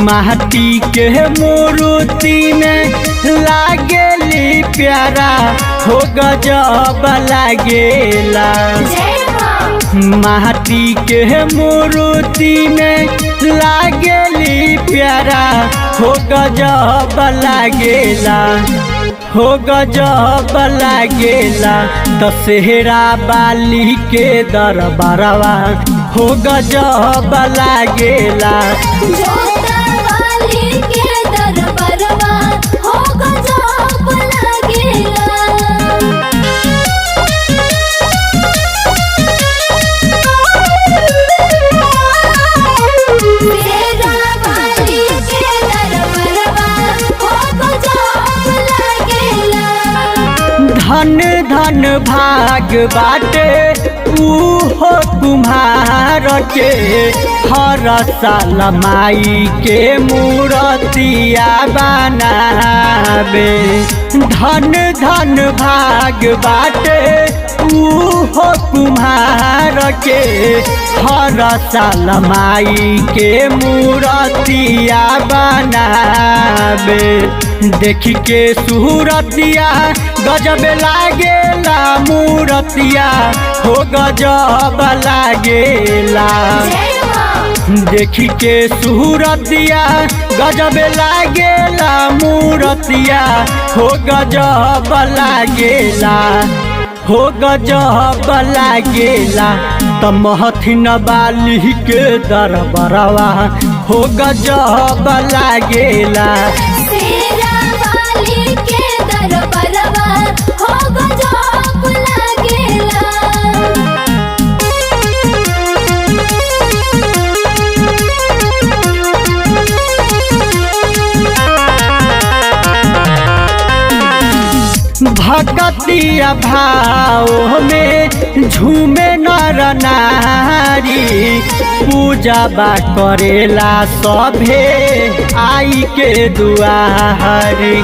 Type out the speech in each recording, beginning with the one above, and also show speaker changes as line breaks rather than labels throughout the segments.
माटी के मूर्ति में लागेली प्यारा हो गजब लागेला। माटी के मूर्ति में लागेली प्यारा हो गजब लागेला, हो गजब लागेला। दशहरा वाली के दरबारवा हो गजब लागेला। धन धन भाग बाटे उहो कुम्हार के, हर साल माई के मूर्तिया बनावे। धन धन भाग बाटे उहो कुम्हार के, हर साल माई के मूर्तिया बनावे। देखी के सूरतिया गजब लागेला, मूर्तिया हो गजब लागेला। देखी के सूरतिया गजब लागेला, मूर्तिया हो गजब लागेला, हो गजब लागेला। त महथिन वाली के दरबारवा हो गजब लागेला। भक्तिया भाव में झूमे नर नारी, पूजा बा करेला सभे आई के दुआरी।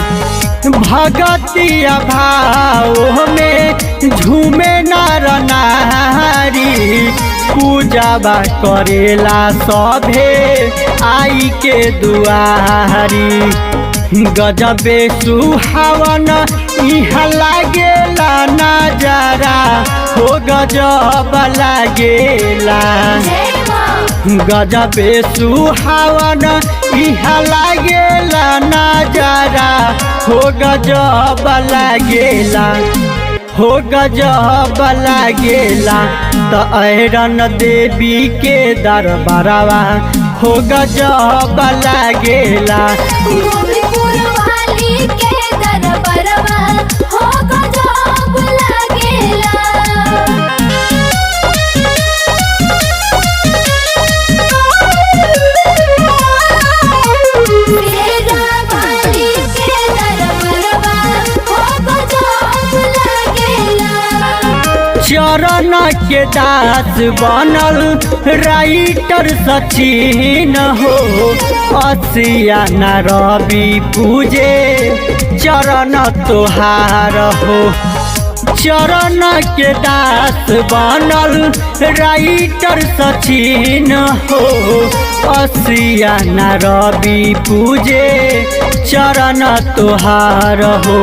भक्तिया भाव में झूमे नर नारी, पूजा बा करेला सभे आई के दुआरी। गजबे सुहावन इहाँ लागेला नजारा हो गजब लागेला। गजबे सुहावन इहाँ लागेला नजारा हो गजब लागेला, हो गजब लागेला। त ऐरन देवी के दरबारवा हो गजब लागेला। चरण के दास बनल राइटर सचिन हो, असिया न रवि पूजे चरण तोहार हो। चरण के दास बनल राइटर सचिन हो, असिया न रवि पूजे चरण तोहार हो।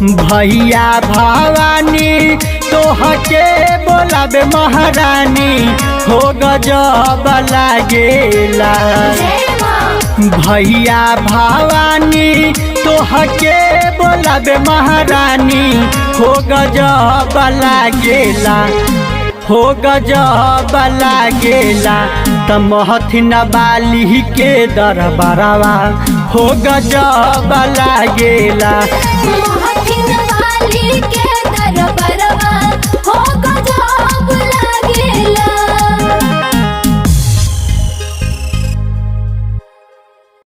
भैया भवानी तोहके बोलाबे महारानी हो गजब लागेला। भैया भवानी तोहके बोलाबे महारानी हो गजब लागेला, हो गजब लागेला। त महथिन वाली के दरबारवा हो गजब लागेला।